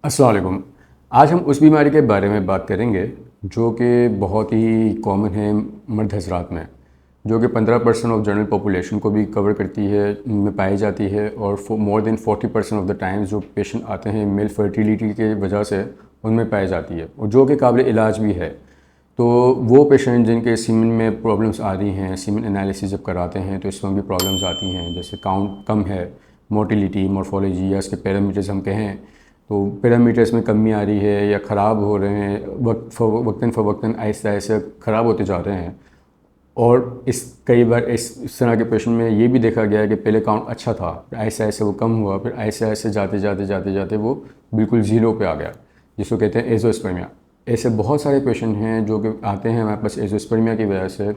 अस्सलाम वालेकुम। आज हम उस बीमारी के बारे में बात करेंगे जो कि बहुत ही कॉमन है मर्द हज़रात में, जो कि 15% ऑफ जनरल पॉपुलेशन को भी कवर करती है, में पाई जाती है और more than 40% of the times जो पेशेंट आते हैं मेल फर्टिलिटी के वजह से उनमें पाई जाती है और जो कि काबिल इलाज भी है। तो वो पेशेंट जिनके सीमेन में प्रॉब्लम्स आ रही हैं, सीमेन एनालिसिस जब कराते हैं तो इसमें भी प्रॉब्लम्स आती हैं, जैसे काउंट कम है, मोटिलिटी, मॉर्फोलॉजी या इसके पैरामीटर्स हम कहें तो पैरामीटर्स में कमी आ रही है या ख़राब हो रहे हैं, वक्तन फ़वक्तन आहिस्ता आहिस्ता ख़राब होते जा रहे हैं। और कई बार इस तरह के पेशेंट में ये भी देखा गया है कि पहले काउंट अच्छा था, फिर आहिस्ता आहिस्ता वो कम हुआ, फिर आहिस्ता आहिस्ता जाते जाते जाते जाते वो बिल्कुल ज़ीरो पे आ गया, जिसको कहते हैं एज़ोस्पर्मिया। ऐसे बहुत सारे पेशेंट हैं जो कि आते हैं हमारे पास एज़ोस्पर्मिया की वजह से,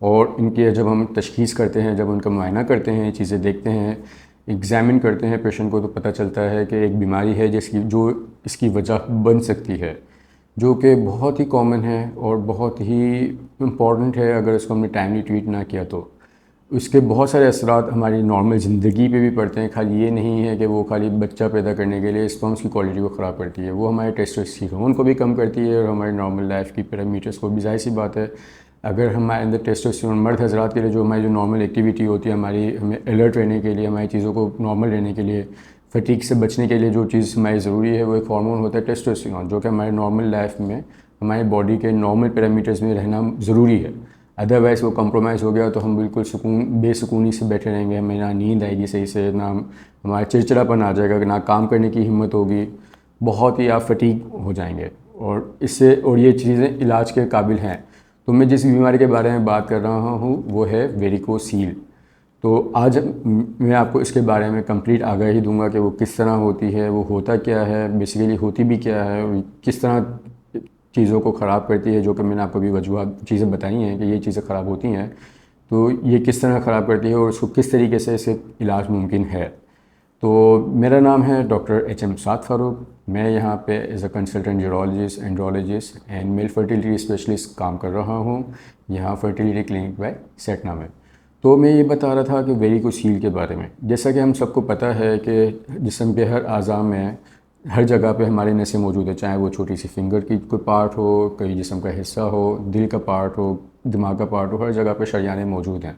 और इनके जब हम तशख़ीस करते हैं, जब उनका मुआयना करते हैं, चीज़ें देखते हैं, एग्ज़ामिन करते हैं पेशेंट को, तो पता चलता है कि एक बीमारी है जो इसकी वजह बन सकती है, जो कि बहुत ही कॉमन है और बहुत ही इम्पॉर्टेंट है। अगर इसको हमने टाइमली ट्रीट ना किया तो उसके बहुत सारे असरात हमारी नॉर्मल ज़िंदगी पे भी पड़ते हैं। खाली ये नहीं है कि वो खाली बच्चा पैदा करने के लिए स्पर्म्स की क्वालिटी को ख़राब करती है, वो हमारे टेस्टोस्टेरोन को भी कम करती है और हमारी नॉर्मल लाइफ की पैरामीटर्स को भी। ज़ाहिर सी बात है, अगर हमारे अंदर टेस्टोस्टेरोन, मर्द हज़रात के लिए जो हमारी जो नॉर्मल एक्टिविटी होती है, हमारी हमें अलर्ट रहने के लिए, हमारी चीज़ों को नॉर्मल रहने के लिए, फटीग से बचने के लिए जो चीज़ हमारी ज़रूरी है वो एक हार्मोन होता है टेस्टोस्टेरोन, जो कि हमारे नॉर्मल लाइफ में हमारी बॉडी के नॉर्मल पैरामीटर्स में रहना ज़रूरी है। अदरवाइज़ वो कंप्रोमाइज़ हो गया तो हम बिल्कुल बेसुकूनी से बैठे रहेंगे, हमें ना नींद आएगी सही से, ना हमारा चिड़चिड़ापन आ जाएगा, ना काम करने की हिम्मत होगी, बहुत ही आप फटीग हो जाएंगे। और ये चीज़ें इलाज के काबिल हैं। तो मैं जिस बीमारी के बारे में बात कर रहा हूँ वो है वेरिकोसील। तो आज मैं आपको इसके बारे में कंप्लीट आगाही दूंगा कि वो किस तरह होती है, वो होता क्या है, बेसिकली होती भी क्या है, और किस तरह चीज़ों को ख़राब करती है, जो कि मैंने आपको भी वजूहत चीज़ें बताई हैं कि ये चीज़ें ख़राब होती हैं। तो ये किस तरह ख़राब करती है और उसको किस तरीके से इससे इलाज मुमकिन है। तो मेरा नाम है डॉक्टर एच.एम. साद फ़ारूक। मैं यहाँ पे as a consultant urologist, andrologist and male fertility specialist काम कर रहा हूँ यहाँ फर्टिलिटी क्लिनिक बाय सेटना में। तो मैं ये बता रहा था कि वेरिकोसील के बारे में। जैसा कि हम सबको पता है कि जिस्म के हर आज़ा में हर जगह पे हमारे नसें मौजूद है, चाहे वो छोटी सी फिंगर की कोई पार्ट हो, कोई जिस्म का हिस्सा हो, दिल का पार्ट हो, दिमाग का पार्ट हो, हर जगह पे शरियानें मौजूद हैं।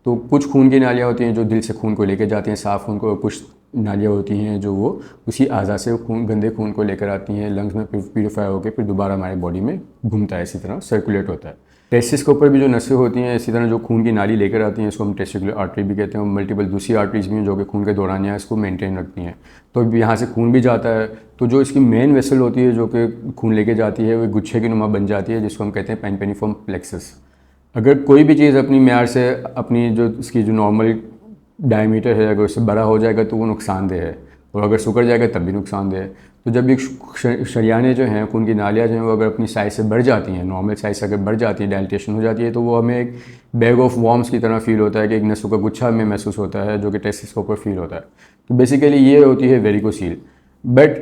तो कुछ खून की नालियाँ होती हैं जो दिल से खून को लेकर जाती हैं, साफ़ खून को, और कुछ नालियाँ होती हैं जो वो उसी अज़ा से गंदे खून को लेकर आती हैं, लंग्स में प्यूरीफाई होकर फिर दोबारा हमारी बॉडी में घूमता है, इसी तरह सर्कुलेट होता है। टेस्टिस के ऊपर भी जो नसें होती हैं, इसी तरह जो खून की नाली लेकर आती हैं, इसको हम टेस्टिकुलर आर्टरी भी कहते हैं। और मल्टीपल दूसरी आर्टरीज भी हैं जो कि खून के दौरानिया इसको मेंटेन रखती हैं। तो यहाँ से खून भी जाता है, तो जो इसकी मेन वेसल होती है जो कि खून लेके जाती है, वो गुच्छे की नुमा बन जाती है, जिसको हम कहते हैं पेनिफॉर्म प्लेक्सस। अगर कोई भी चीज़ अपनी म्यार से, अपनी जो इसकी जो नॉर्मल डायमीटर है, अगर उससे बड़ा हो जाएगा तो वो नुकसानदेह है, और अगर सिकुड़ जाएगा तब भी नुकसानदेह है। तो जब ये शरियानें जो हैं, खून की नालियाँ जो हैं, वो अगर अपनी साइज़ से बढ़ जाती हैं, नॉर्मल साइज़ से अगर बढ़ जाती है, डायलिटेशन हो जाती है, तो वो हमें एक बैग ऑफ वॉर्म्स की तरह फील होता है, कि एक नसों का गुच्छा हमें महसूस होता है, जो कि टेस्टिस के ऊपर फील होता है। तो बेसिकली ये होती है वेरिकोसील। बट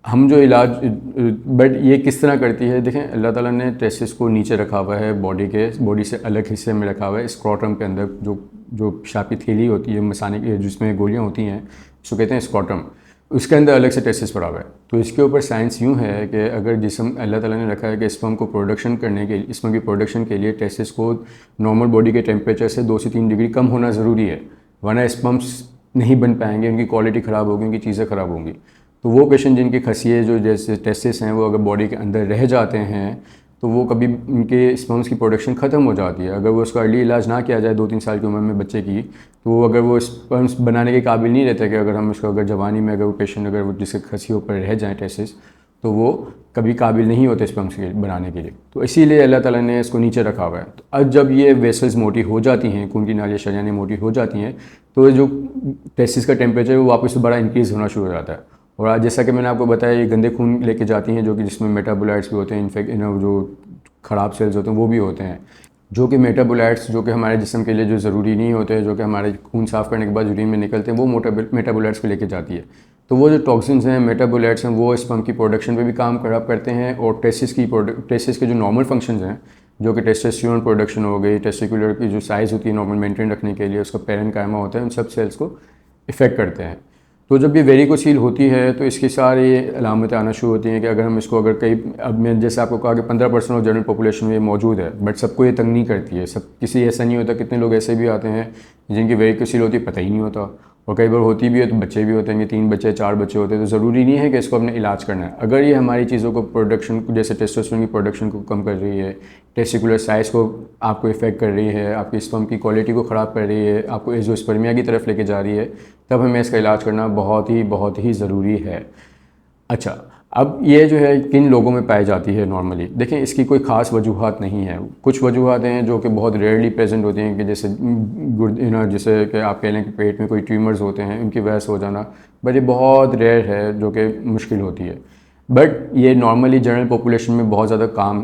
हम जो इलाज बट ये किस तरह करती है, देखें, अल्लाह ताला ने टेस्टिस को नीचे रखा हुआ है, बॉडी से अलग हिस्से में रखा हुआ है, स्क्रोटम के अंदर जो पेशाबी थैली होती है, मसाने की जिसमें गोलियां होती हैं, उसको कहते हैं स्क्रोटम। उसके अंदर अलग से टेस्टिस पड़ा हुआ है। तो इसके ऊपर साइंस यूँ है कि अगर जिस्म, अल्लाह ताला ने रखा है कि स्पर्म को प्रोडक्शन करने के, स्पर्म की प्रोडक्शन के लिए टेस्टिस को नॉर्मल बॉडी के टेम्परेचर से 2 से 3 डिग्री कम होना ज़रूरी है, वरना स्पर्म्स नहीं बन पाएंगे, उनकी क्वालिटी ख़राब होगी, उनकी चीज़ें ख़राब होंगी। तो वो पेशेंट जिनकी खसिए जो जैसे टेस्टिस हैं, वो अगर बॉडी के अंदर रह जाते हैं तो वो कभी उनके स्पर्म्स की प्रोडक्शन ख़त्म हो जाती है। अगर वो उसका अर्ली इलाज ना किया जाए 2-3 साल की उम्र में बच्चे की, तो अगर वो स्पर्म्स बनाने के काबिल नहीं रहते, कि अगर हम उसको अगर जवानी में अगर वो पेशेंट अगर वो जिसके खसियों पर रह जाए टेस्टिस, तो वो कभी काबिल नहीं होते स्पर्म्स के बनाने के लिए। तो इसीलिए अल्लाह ताला ने इसको नीचे रखा हुआ है। तो अब जब ये वेसल्स मोटी हो जाती हैं, खून की नालियाँ शरियानें मोटी हो जाती हैं, तो जो टेस्टिस का टेम्परेचर है वो वापस दोबारा इंक्रीज़ होना शुरू हो जाता है। और आज जैसा कि मैंने आपको बताया, ये गंदे खून लेके जाती हैं, जो कि जिसमें मेटाबोलाइट्स भी होते हैं, इनफेक्ट जो ख़राब सेल्स होते हैं वो भी होते हैं, जो कि मेटाबोलाइट्स जो कि हमारे जिस्म के लिए जो ज़रूरी नहीं होते हैं, जो कि हमारे खून साफ़ करने के बाद यूरिन में निकलते हैं, वो मेटाबोलाइट्स को लेके जाती है। तो वो जो टॉक्सिन्स हैं, मेटाबोलाइट्स हैं, वो स्पर्म की प्रोडक्शन पे भी काम खराब करते हैं। और टेस्टिस के जो नॉर्मल फंक्शंस हैं, जो कि टेस्टोस्टेरोन प्रोडक्शन हो गई, टेस्टिकुलर की जो साइज़ होती है नॉर्मल मेंटेन रखने के लिए, उसका पैरेंकाइमा होता है, उन सब सेल्स को इफ़ेक्ट करते हैं। तो जब ये वेरिकोसील होती है तो इसकी सारी अलामतें आना शुरू होती हैं कि अगर हम इसको अगर कई, अब मैं जैसे आपको कहा कि 15% ऑफ जनरल पॉपुलेशन में ये मौजूद है, बट सबको ये तंग नहीं करती है, सब किसी ऐसा नहीं होता। कितने लोग ऐसे भी आते हैं जिनकी वेरिकोसील होती है, पता ही नहीं होता, और कई बार होती भी है तो बच्चे भी होते हैं, 3 बच्चे 4 बच्चे होते हैं, तो ज़रूरी नहीं है कि इसको अपने इलाज करना है। अगर ये हमारी चीज़ों को प्रोडक्शन, जैसे टेस्टोस्टेरोन की प्रोडक्शन को कम कर रही है, टेस्टिकुलर साइज़ को आपको इफेक्ट कर रही है, आपकी स्पर्म की क्वालिटी को ख़राब कर रही है, आपको एज़ोस्पर्मिया की तरफ लेके जा रही है, तब हमें इसका इलाज करना बहुत ही ज़रूरी है। अच्छा, अब ये जो है किन लोगों में पाई जाती है नॉर्मली, देखें इसकी कोई ख़ास वजूहात नहीं है। कुछ वजूहात हैं जो कि बहुत रेयरली प्रेजेंट होती हैं, कि जैसे जैसे कि आप कह लें कि पेट में कोई ट्यूमर्स होते हैं, उनकी वजह से हो जाना, बट ये बहुत रेयर है, जो कि मुश्किल होती है। बट ये नॉर्मली जनरल पॉपुलेशन में बहुत ज़्यादा काम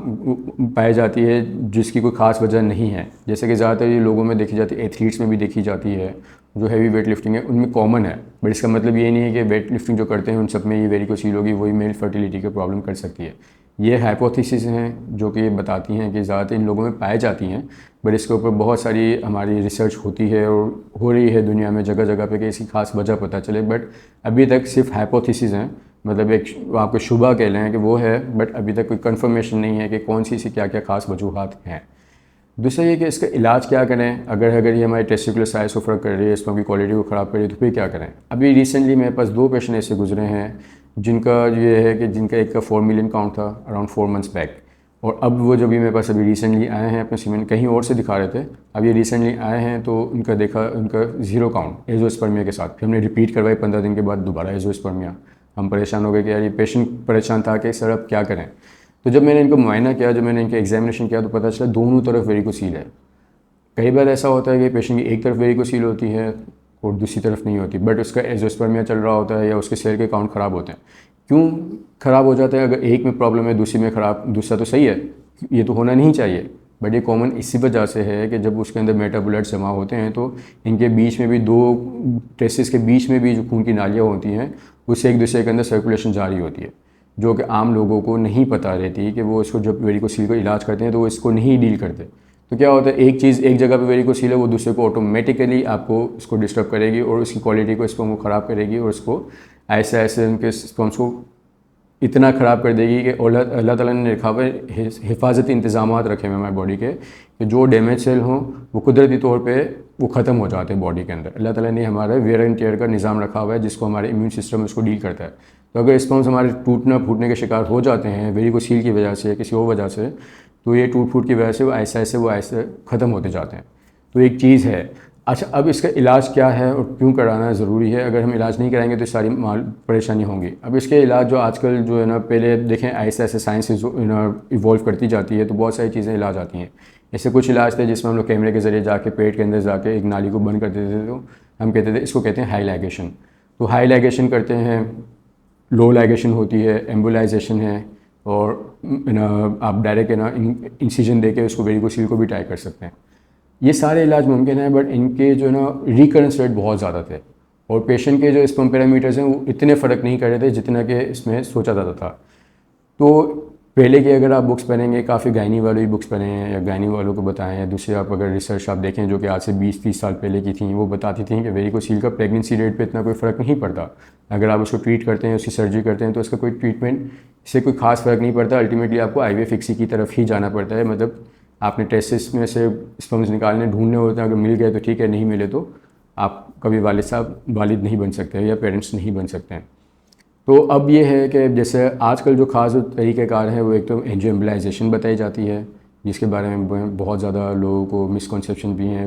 पाई जाती है, जिसकी कोई ख़ास वजह नहीं है। जैसे कि ज़्यादातर ये लोगों में देखी जाती है, एथलीट्स में भी देखी जाती है, जो हैवी वेट लिफ्टिंग है उनमें कॉमन है। बट इसका मतलब ये नहीं है कि वेट लिफ्टिंग जो करते हैं उन सब में ये वेरिकोसील होगी, वही मेल फर्टिलिटी की प्रॉब्लम कर सकती है। ये हाइपोथेसिस हैं जो कि ये बताती हैं कि ज़्यादातर इन लोगों में पाई जाती हैं, बट इसके ऊपर बहुत सारी हमारी रिसर्च होती है और हो रही है दुनिया में जगह जगह पे कि इसकी खास वजह पता चले। बट अभी तक सिर्फ हाइपोथेसिस हैं, मतलब एक आपको शुबा कह लें कि वो है, बट अभी तक कोई कंफर्मेशन नहीं है कि कौन सी क्या क्या खास वजूहात हैं। दूसरा ये कि इसका इलाज क्या करें, अगर ये हमारे टेस्टिकुलर साइज को फ़र्क कर रही है, स्पर्म की क्वालिटी को ख़राब कर रही है, तो फिर क्या करें। अभी रिसेंटली मेरे पास 2 पेशेंट ऐसे गुजरे हैं जिनका ये है कि जिनका एक का 4 मिलियन काउंट था अराउंड 4 मंथ्स बैक, और अब वो जो भी मेरे पास अभी रिसेंटली आए हैं अपने सीमेन, कहीं और से दिखा रहे थे, अब ये रिसेंटली आए हैं तो उनका देखा, उनका 0 काउंट एज़ोस्पर्मिया के साथ। फिर हमने रिपीट करवाई 15 दिन के बाद दोबारा एज़ोस्पर्मिया। हम परेशान हो गए कि यार ये पेशेंट परेशान था कि सर अब क्या करें। तो जब मैंने इनको मुआयना किया, जब मैंने इनका एग्जामिनेशन किया, तो पता चला दोनों तरफ वेरिकोसील है। कई बार ऐसा होता है कि पेशेंट की एक तरफ वेरिकोसील होती है और दूसरी तरफ नहीं होती, बट उसका एज़ोस्पर्मिया चल रहा होता है या उसके सेल के काउंट ख़राब होते हैं। क्यों ख़राब हो जाते हैं? अगर एक में प्रॉब्लम है दूसरी में ख़राब, दूसरा तो सही है, ये तो होना नहीं चाहिए। बट ये कॉमन इसी वजह से है कि जब उसके अंदर मेटाबोलाइट्स जमा होते हैं तो इनके बीच में भी, 2 टेस्टिस के बीच में भी जो खून की नालियाँ होती हैं, उससे एक दूसरे के अंदर सर्कुलेशन जारी होती है, जो कि आम लोगों को नहीं पता रहती कि वो इसको जब वेरिकोसील को इलाज करते हैं तो वो इसको नहीं डील करते। तो क्या होता है, एक चीज़ एक जगह पे वेरिकोसील है, वो दूसरे को ऑटोमेटिकली आपको इसको डिस्टर्ब करेगी और उसकी क्वालिटी को, स्पर्म को ख़राब करेगी, और उसको ऐसे ऐसे उनके स्पर्म्स को इतना ख़राब कर देगी कि अल्लाह ताला ने लिखा हुआ है, हिफाजती इंतजाम रखे हुए हमारी बॉडी के, कि जो डैमेज सेल हों वो कुदरती तौर पे वो ख़त्म हो जाते हैं बॉडी के अंदर। अल्लाह ताला ने हमारा वेयर एंड टेयर का निज़ाम रखा हुआ है, जिसको हमारे इम्यून सिस्टम उसको डील करता है। तो अगर स्पर्म्स हमारे टूटना फूटने के शिकार हो जाते हैं वेरिकोसील की वजह से या किसी और वजह से, तो ये टूट फूट की वजह से वो ऐसे ख़त्म होते जाते हैं। तो एक चीज़ है। अच्छा, अब इसका इलाज क्या है और क्यों कराना ज़रूरी है? अगर हम इलाज नहीं कराएंगे तो सारी परेशानी होंगी। अब इसके इलाज जो आजकल जो है ना, पहले देखें ऐसे साइंस इवॉल्व करती जाती है, तो बहुत सारी चीज़ें इलाज आती हैं। ऐसे कुछ इलाज थे जिसमें हम लोग कैमरे के ज़रिए जाके पेट के अंदर जाके एक नाली को बंद कर देते थे, तो हम कहते थे, इसको कहते हैं हाई लाइगेशन। तो हाई लाइगेशन करते हैं, लो लाइगेशन होती है, एम्बोलाइजेशन है, और आप डायरेक्ट इंसिजन दे के उसको वेरिकोसील को भी ट्राई कर सकते हैं। ये सारे इलाज मुमकिन है, बट इनके जो है ना रिकरेंस रेट बहुत ज़्यादा थे, और पेशेंट के जो स्पर्म पैरामीटर्स हैं वो इतने फ़र्क नहीं कर रहे थे जितना कि इसमें सोचा जाता था। तो पहले की अगर आप बुक्स पढ़ेंगे, काफ़ी गायनी वाली बुक्स पढ़ें या गायनी वालों को बताएं, या दूसरे आप अगर रिसर्च आप देखें जो कि आज से 20-30 साल पहले की थी, वो बताती थी कि वेरिकोसील का प्रेगनेंसी रेट पे इतना कोई फ़र्क नहीं पड़ता। अगर आप उसको ट्रीट करते हैं, उसकी सर्जरी करते हैं, तो उसका कोई ट्रीटमेंट से कोई खास फ़र्क नहीं पड़ता। अल्टीमेटली आपको आईवीएफ फिक्सी की तरफ ही जाना पड़ता है। मतलब आपने टेस्टिस में से स्पर्म्स निकालने ढूंढने होते हैं, अगर मिल गए तो ठीक है, नहीं मिले तो आप कभी वालिद नहीं बन सकते या पेरेंट्स नहीं बन सकते हैं। तो अब ये है कि जैसे आजकल जो ख़ास तरीक़ेकार हैं, वो एक तो एंजियो एम्बोलाइजेशन बताई जाती है, जिसके बारे में बहुत ज़्यादा लोगों को मिसकॉन्सेप्शन भी हैं,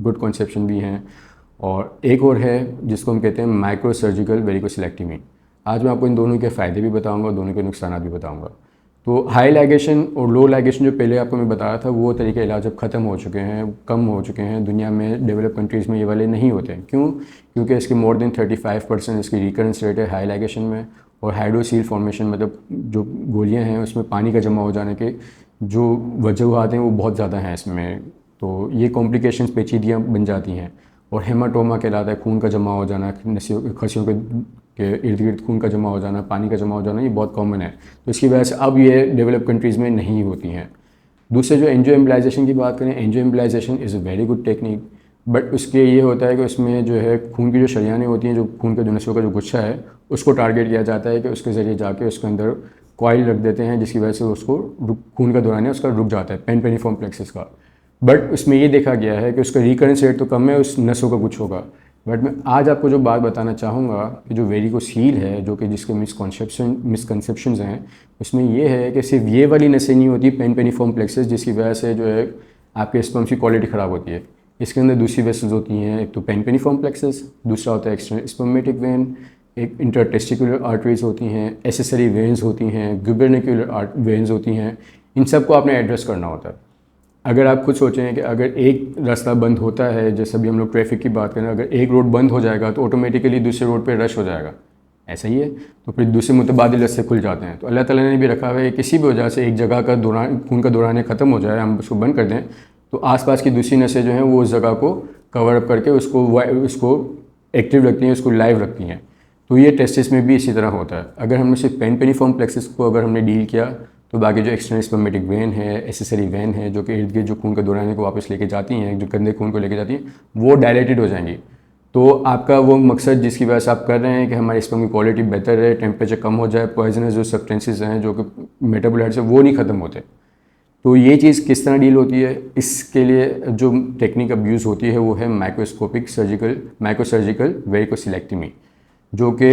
गुड कॉन्सेप्शन भी हैं, और एक और है जिसको हम कहते हैं माइक्रो सर्जिकल वेरिकोसिलेक्टमी। आज मैं आपको इन दोनों के फ़ायदे भी बताऊँगा, दोनों के नुकसान भी बताऊँगा। तो हाई लाइगेशन और लो लाइगेशन जो पहले आपको मैं बताया था, वो तरीके इलाज अब ख़त्म हो चुके हैं, कम हो चुके हैं। दुनिया में डेवलप कंट्रीज़ में ये वाले नहीं होते हैं। क्यों? क्योंकि इसकी मोर देन 35% इसकी रिकरेंस रेट है हाई लाइगेशन में, और हाइड्रोसील फॉर्मेशन, मतलब जो गोलियां हैं उसमें पानी का जमा हो जाने के जो वजूहात हैं वो बहुत ज़्यादा हैं इसमें। तो ये कॉम्प्लिकेशंस पेचीदियाँ बन जाती हैं, और हेमाटोमा कहलाता है, खून का जमा हो जाना, खसियों के इर्द गिर्द खून का जमा हो जाना, पानी का जमा हो जाना, ये बहुत कॉमन है। तो इसकी वजह से अब ये डेवलप कंट्रीज़ में नहीं होती हैं। दूसरे जो एंजियो एम्बोलाइजेशन की बात करें, angio embolisation is a very good technique. But उसके ये होता है कि उसमें जो है खून की जो शरियानें होती हैं, जो खून के जो नसों का जो गुच्छा है, उसको टारगेट किया जाता है कि उसके ज़रिए जाके उसके अंदर कॉइल रख देते हैं, जिसकी वजह से उसको खून का दौरान है उसका रुक जाता है, पेनिफॉर्म प्लेक्सस का। बट उसमें ये देखा गया है कि उसका रिकरेंस रेट तो कम है उस नसों का गुच्छों का। बट मैं आज आपको जो बात बताना चाहूँगा कि जो वेरिकोसील है, जो कि जिसके मिसकंसेप्शंस हैं, उसमें ये है कि सिर्फ ये वाली नसें नहीं होती पेनिफॉर्म प्लेक्सस, जिसकी वजह से जो है आपके स्पर्म की क्वालिटी ख़राब होती है। इसके अंदर दूसरी वेसल्स होती हैं, एक तो पेनिफॉर्म प्लेक्सस, दूसरा होता है एक्सटर्नल स्पर्मेटिक वेन, एक इंटरटेस्टिकुलर आर्टरीज होती हैं, एसेसरी वेन्स होती हैं, ग्यूबरनिकुलर वेन्स होती हैं। इन सब को आपने एड्रेस करना होता है। अगर आप खुद सोचें कि अगर एक रास्ता बंद होता है, जैसे अभी हम लोग ट्रैफिक की बात करें, अगर एक रोड बंद हो जाएगा तो ऑटोमेटिकली दूसरे रोड पे रश हो जाएगा, ऐसा ही है। तो फिर दूसरे मुतबादिल रास्ते खुल जाते हैं। तो अल्लाह ताला ने भी रखा हुआ है किसी भी वजह से एक जगह का दौरान खून का दौरान ख़त्म हो जाए, हम उसको बंद कर दें, तो आसपास की दूसरी नसें जो हैं वो उस जगह को कवर अप करके उसको एक्टिव रखती हैं, उसको लाइव रखती हैं। तो ये टेस्टिस में भी इसी तरह होता है। अगर हमने सिर्फ पेनिफॉर्म प्लेक्सस को अगर हमने डील किया, तो बाकी जो एक्सटर्नल स्पर्मेटिक वेन है, एसेसरी वेन है, जो कि इर्द गिर्द जो खून के दौरान को वापस लेके जाती हैं, जो गंदे खून को लेके जाती हैं, वो डायलेटेड हो जाएंगी। तो आपका वो मकसद जिसकी वजह से आप कर रहे हैं कि हमारे स्पर्म की क्वालिटी बेहतर है, टेम्परेचर कम हो जाए, पॉइजनस जो सब्सटेंसेस हैं जो कि मेटाबोलाइट्स हैं वो नहीं ख़त्म होते। तो ये चीज़ किस तरह डील होती है, इसके लिए जो टेक्निक अब यूज़ होती है वो है माइक्रोसर्जिकल वेरिकोसिलेक्टमी, जो कि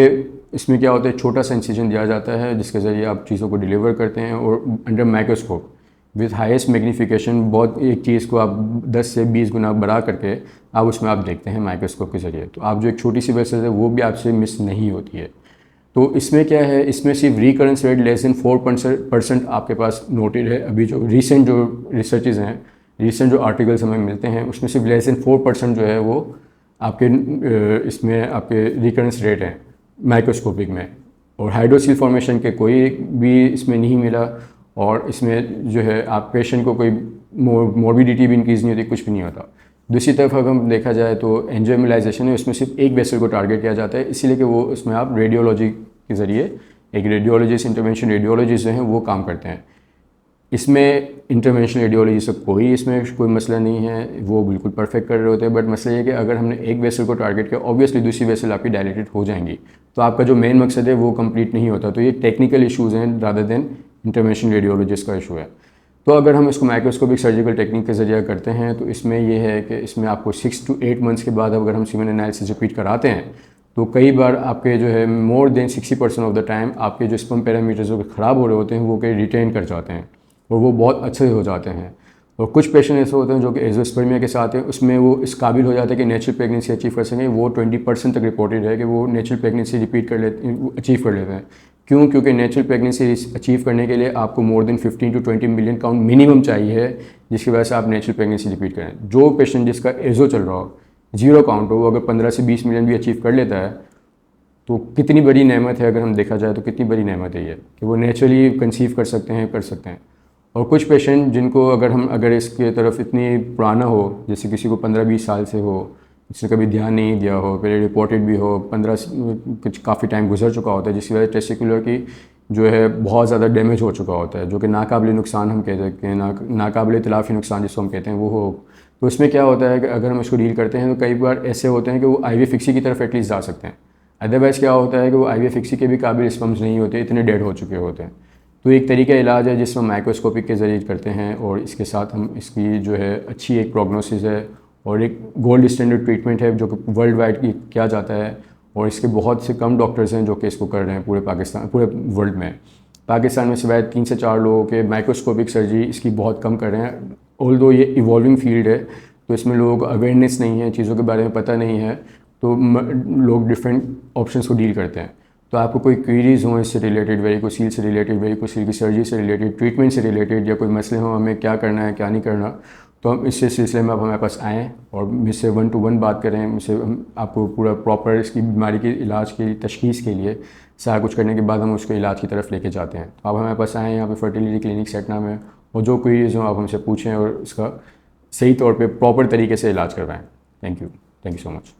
इसमें क्या होता है, छोटा सा इंसिजन दिया जाता है जिसके ज़रिए आप चीज़ों को डिलीवर करते हैं और under microscope with highest magnification, बहुत एक चीज़ को आप 10 से 20 गुना बड़ा करके आप उसमें आप देखते हैं माइक्रोस्कोप के ज़रिए। तो आप जो एक छोटी सी वेसल है वो भी आपसे मिस नहीं होती है। तो इसमें क्या है, इसमें सिर्फ रिकरेंस रेट लेस देन 4% आपके पास नोटेड है। अभी जो रिसेंट जो रिसर्चेज हैं, रिसेंट जो आर्टिकल्स हमें मिलते हैं, उसमें सिर्फ लेस देन 4% जो है वो आपके इसमें आपके रिकरेंस रेट हैं माइक्रोस्कोपिक में। और हाइड्रोसील फॉर्मेशन के कोई भी इसमें नहीं मिला, और इसमें जो है आप पेशेंट को कोई मॉर्बिडिटी भी इंक्रीज़ नहीं होती, कुछ भी नहीं होता। दूसरी तरफ अगर हम देखा जाए तो एंजियोमेलाइजेशन है, उसमें सिर्फ एक वेसल को टारगेट किया जाता है, इसीलिए कि वो उसमें आप रेडियोलॉजी के ज़रिए एक रेडियोलॉजिस्ट, इंटरवेंशन रेडियोलॉजिस्ट जो हैं वो काम करते हैं। इसमें इंटरवेंशन रेडियोलॉजी से इसमें कोई मसला नहीं है, वो बिल्कुल परफेक्ट कर रहे होते हैं। बट मसला ये कि अगर हमने एक वेसल को टारगेट किया, ऑब्वियसली दूसरी वेसल आपकी डायलेटेड हो जाएंगी, तो आपका जो मेन मकसद है वो कंप्लीट नहीं होता। तो ये टेक्निकल इशूज़ हैं रादर देन इंटरवेंशन रेडियोलॉजिस्ट का इशू है। तो अगर हम इसको माइक्रोस्कोपिक सर्जिकल टेक्निक के ज़रिए करते हैं तो इसमें यह है कि इसमें आपको 6 to 8 मंथ्स के बाद अगर हम सीमेन एनालिसिस रिपीट कराते हैं, तो कई बार आपके जो है more than 60% of the time आपके जो स्पर्म पैरामीटर्स जो ख़राब हो रहे होते हैं वो के रिटेन कर जाते हैं और वो बहुत अच्छे हो जाते हैं। और कुछ पेशेंट ऐसे होते हैं जो कि एजोस्पर्मिया के साथ हैं, उसमें वो इस काबिल हो जाते हैं कि नेचुरल प्रेगनेंसी अचीव कर सकें। वो 20% तक रिपोर्टेड है कि वो नेचुरल प्रेगनेंसी रिपीट कर लेते, अचीव कर लेते हैं। क्यों? क्योंकि नेचुरल प्रेगनेंसी अचीव करने के लिए आपको more than 15 to 20 million count minimum चाहिए है, जिसकी वजह से आप नेचुरल प्रेगनेंसी रिपीट करें। जो पेशेंट जिसका एजो चल रहा हो, 0 काउंट हो, वो अगर 15 से 20 मिलियन भी अचीव कर लेता है तो कितनी बड़ी नेमत है। अगर हम देखा जाए तो कितनी बड़ी नेमत है ये कि वो नेचुरली कंसीव कर सकते हैं, कर सकते हैं। और कुछ पेशेंट जिनको अगर इसके तरफ इतनी पुराना हो, जैसे किसी को 15-20 साल से हो, इसने कभी ध्यान नहीं दिया हो, पहले रिपोर्टेड भी हो, 15 कुछ काफ़ी टाइम गुजर चुका होता है, जिसकी वजह से टेस्टिकुलर की जो है बहुत ज़्यादा डैमेज हो चुका होता है, जो कि नाकाबिले नुकसान हम कह सकते हैं, नाकाबिले तलाफ़ी नुकसान जिसको हम कहते हैं वो हो। तो इसमें क्या होता है कि अगर हम इसको डील करते हैं तो कई बार ऐसे होते हैं कि वो आईवी फिक्सी की तरफ एटलीस्ट जा सकते हैं। अदरवाइज़ क्या होता है कि वो आईवी फिक्सी के भी काबिल स्पर्म्स नहीं होते, इतने डेड हो चुके होते हैं। तो एक तरीका इलाज है जिसमें माइक्रोस्कोपिक के ज़रिए करते हैं, और इसके साथ हम इसकी जो है अच्छी एक प्रोग्नोसिस है और एक गोल्ड स्टैंडर्ड ट्रीटमेंट है जो कि वर्ल्ड वाइड किया जाता है। और इसके बहुत से कम डॉक्टर्स हैं जो कि इसको कर रहे हैं पूरे वर्ल्ड में। पाकिस्तान में सिवाय 3 से 4 लोगों के माइक्रोस्कोपिक सर्जरी इसकी बहुत कम कर रहे हैं। ऑल्दो ये इवॉल्विंग फील्ड है, तो इसमें लोगों को अवेयरनेस नहीं है, चीज़ों के बारे में पता नहीं है, तो लोग डिफरेंट ऑप्शंस को डील करते हैं। तो आपको कोई क्वेरीज हों इससे रिलेटेड, वेरिकोसील से रिलेटेड, वेरिकोसील की सर्जरी से रिलेटेड, ट्रीटमेंट से रिलेटेड, या कोई मसले हों हमें क्या करना है क्या नहीं करना, तो हम इस सिलसिले में आप हमारे पास आएँ और मुझसे 1 to 1 बात करें। मुझसे हम आपको पूरा प्रॉपर इसकी बीमारी के इलाज के तशख़ीस के लिए सारा कुछ करने के बाद हम उसको इलाज की तरफ लेके जाते हैं। तो आप हमारे पास आएँ, यहाँ पे फर्टिलिटी क्लिनिक सेटना में, और जो क्वेरीज हों आप हमसे पूछें और इसका सही तौर पे प्रॉपर तरीके से इलाज करवाएँ। Thank you so much.